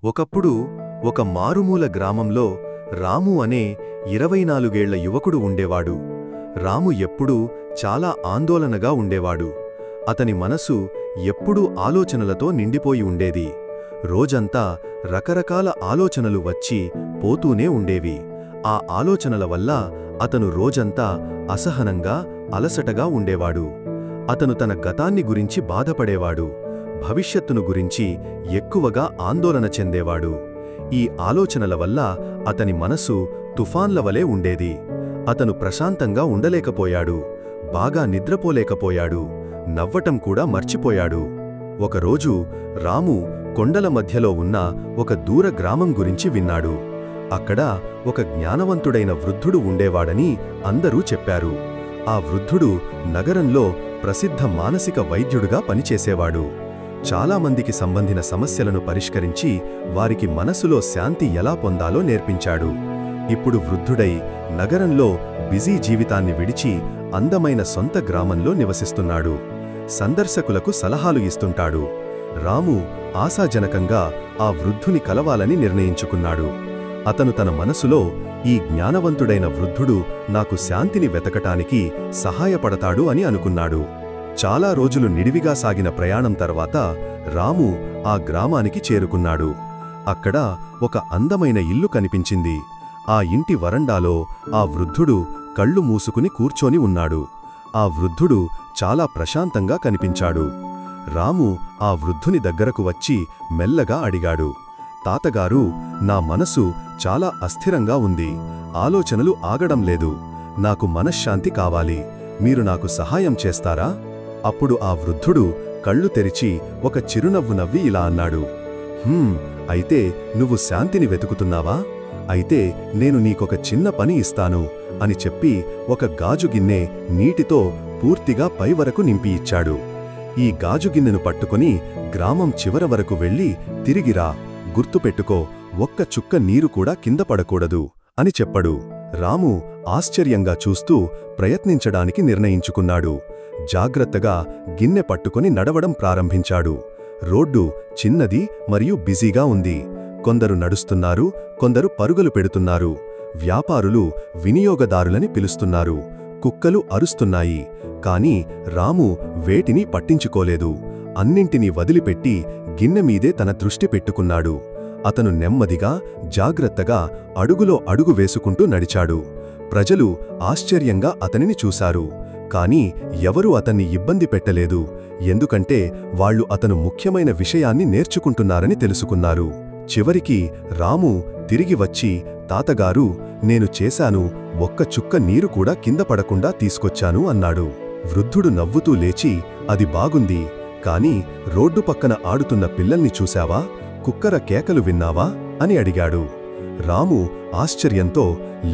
ఒకప్పుడు ఒక మారుమూల గ్రామంలో రాము అనే 24 ఏళ్ల యువకుడు ఉండేవాడు. రాము ఎప్పుడూ చాలా ఆందోళనగా ఉండేవాడు. అతని మనసు ఎప్పుడూ ఆలోచనలతో నిండిపోయి ఉండేది. రోజంతా రకరకాల ఆలోచనలు వచ్చి పోతూనే ఉండేవి. ఆ ఆలోచనల వల్ల అతను రోజంతా అసహనంగా, అలసటగా ఉండేవాడు. అతను తన గతాన్ని గురించి బాధపడేవాడు. భవిష్యత్తును గురించి ఎక్కువగా ఆందోళన చెందేవాడు. ఈ ఆలోచనల వల్ల అతని మనసు తుఫాన్ల వలె ఉండేది. అతను ప్రశాంతంగా ఉండలేకపోయాడు. బాగా నిద్రపోలేకపోయాడు. నవ్వటం కూడా మర్చిపోయాడు. ఒకరోజు రాము కొండల మధ్యలో ఉన్న ఒక దూర గ్రామం గురించి విన్నాడు. అక్కడ ఒక జ్ఞానవంతుడైన వృద్ధుడు ఉండేవాడని అందరూ చెప్పారు. ఆ వృద్ధుడు నగరంలో ప్రసిద్ధ మానసిక వైద్యుడుగా పనిచేసేవాడు. చాలామందికి సంబంధించిన సమస్యలను పరిష్కరించి వారికి మనసులో శాంతి ఎలా పొందాలో నేర్పించాడు. ఇప్పుడు వృద్ధుడై నగరంలో బిజీ జీవితాన్ని విడిచి అందమైన సొంత గ్రామంలో నివసిస్తున్నాడు. సందర్శకులకు సలహాలు ఇస్తుంటాడు. రాము ఆశాజనకంగా ఆ వృద్ధుని కలవాలని నిర్ణయించుకున్నాడు. అతను తన మనసులో, ఈ జ్ఞానవంతుడైన వృద్ధుడు నాకు శాంతిని వెతకటానికి సహాయపడతాడు అని అనుకున్నాడు. చాలా రోజులు నిడివిగా సాగిన ప్రయాణం తర్వాత రాము ఆ గ్రామానికి చేరుకున్నాడు. అక్కడ ఒక అందమైన ఇల్లు కనిపించింది. ఆ ఇంటి వరండాలో ఆ వృద్ధుడు కళ్ళు మూసుకుని కూర్చొని ఉన్నాడు. ఆ వృద్ధుడు చాలా ప్రశాంతంగా కనిపించాడు. రాము ఆ వృద్ధుని దగ్గరకు వచ్చి మెల్లగా అడిగాడు, తాతగారు, నా మనసు చాలా అస్థిరంగా ఉంది. ఆలోచనలు ఆగడం లేదు. నాకు మనశ్శాంతి కావాలి. మీరు నాకు సహాయం చేస్తారా? అప్పుడు ఆ వృద్ధుడు కళ్ళు తెరిచి ఒక చిరునవ్వు నవ్వి ఇలా అన్నాడు, అయితే నువ్వు శాంతిని వెతుకుతున్నావా? అయితే నేను నీకొక చిన్న పని ఇస్తాను అని చెప్పి ఒక గాజు గిన్నె నీటితో పూర్తిగా పైవరకు నింపి ఇచ్చాడు. ఈ గాజు గిన్నెను పట్టుకుని గ్రామం చివర వరకు వెళ్ళి తిరిగిరా. గుర్తుపెట్టుకో, ఒక్క చుక్క నీరు కూడా కింద పడకూడదు అని చెప్పాడు. రాము ఆశ్చర్యంగా చూస్తూ ప్రయత్నించడానికి నిర్ణయించుకున్నాడు. జాగ్రత్తగా గిన్నె పట్టుకుని నడవడం ప్రారంభించాడు. రోడ్డు చిన్నది మరియు బిజీగా ఉంది. కొందరు నడుస్తున్నారు, కొందరు పరుగులు పెడుతున్నారు. వ్యాపారులు వినియోగదారులని పిలుస్తున్నారు. కుక్కలు అరుస్తున్నాయి. కాని రాము వేటిని పట్టించుకోలేదు. అన్నింటినీ వదిలిపెట్టి గిన్నెమీదే తన దృష్టి పెట్టుకున్నాడు. అతను నెమ్మదిగా, జాగ్రత్తగా అడుగులో అడుగు వేసుకుంటూ నడిచాడు. ప్రజలు ఆశ్చర్యంగా అతనిని చూశారు. కాని ఎవరూ అతన్ని ఇబ్బంది పెట్టలేదు. ఎందుకంటే వాళ్లు అతను ముఖ్యమైన విషయాన్ని నేర్చుకుంటున్నారని తెలుసుకున్నారు. చివరికి రాము తిరిగి వచ్చి, తాతగారు, నేను చేశాను. ఒక్క చుక్క నీరు కూడా కింద పడకుండా తీసుకొచ్చాను అన్నాడు. వృద్ధుడు నవ్వుతూ లేచి, అది బాగుంది. కాని రోడ్డు పక్కన ఆడుతున్న పిల్లల్ని చూశావా? కుక్కర కేకలు విన్నావా అని అడిగాడు. రాము ఆశ్చర్యంతో,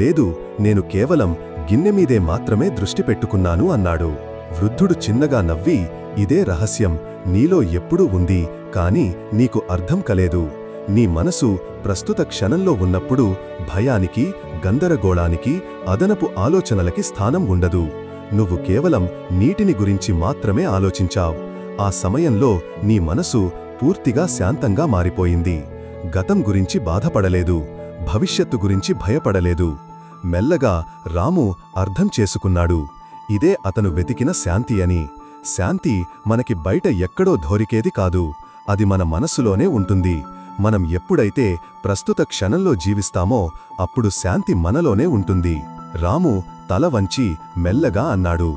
లేదు, నేను కేవలం గిన్నెమీదే మాత్రమే దృష్టి పెట్టుకున్నాను అన్నాడు. వృద్ధుడు చిన్నగా నవ్వి, ఇదే రహస్యం. నీలో ఎప్పుడూ ఉంది, కాని నీకు అర్థం కలేదు. నీ మనసు ప్రస్తుత క్షణంలో ఉన్నప్పుడు భయానికి, గందరగోళానికి, అదనపు ఆలోచనలకి స్థానం ఉండదు. నువ్వు కేవలం నీటిని గురించి మాత్రమే ఆలోచించావ్. ఆ సమయంలో నీ మనసు పూర్తిగా శాంతంగా మారిపోయింది. గతం గురించి బాధపడలేదు. భవిష్యత్తు గురించి భయపడలేదు. మెల్లగా రాము అర్థం చేసుకున్నాడు, ఇదే అతను వెతికిన శాంతి అని. శాంతి మనకి బయట ఎక్కడో దొరికేది కాదు. అది మన మనస్సులోనే ఉంటుంది. మనం ఎప్పుడైతే ప్రస్తుత క్షణంలో జీవిస్తామో అప్పుడు శాంతి మనలోనే ఉంటుంది. రాము తల వంచి మెల్లగా అన్నాడు,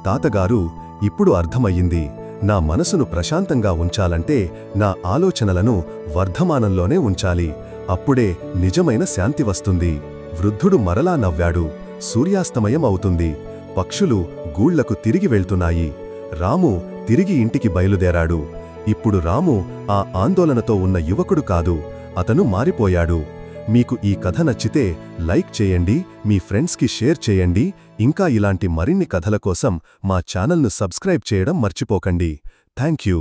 తాతగారు, ఇప్పుడు అర్థమయ్యింది. నా మనసును ప్రశాంతంగా ఉంచాలంటే నా ఆలోచనలను వర్ధమానంలోనే ఉంచాలి. అప్పుడే నిజమైన శాంతి వస్తుంది. వృద్ధుడు మరలా నవ్వాడు. సూర్యాస్తమయం అవుతుంది. పక్షులు గూళ్లకు తిరిగి వెళ్తున్నాయి. రాము తిరిగి ఇంటికి బయలుదేరాడు. ఇప్పుడు రాము ఆ ఆందోళనతో ఉన్న యువకుడు కాదు, అతను మారిపోయాడు. మీకు ఈ కథ నచ్చితే లైక్ చేయండి, మీ ఫ్రెండ్స్కి షేర్ చేయండి. ఇంకా ఇలాంటి మరిన్ని కథల కోసం మా ఛానల్ను సబ్స్క్రైబ్ చేయడం మర్చిపోకండి. Thank you.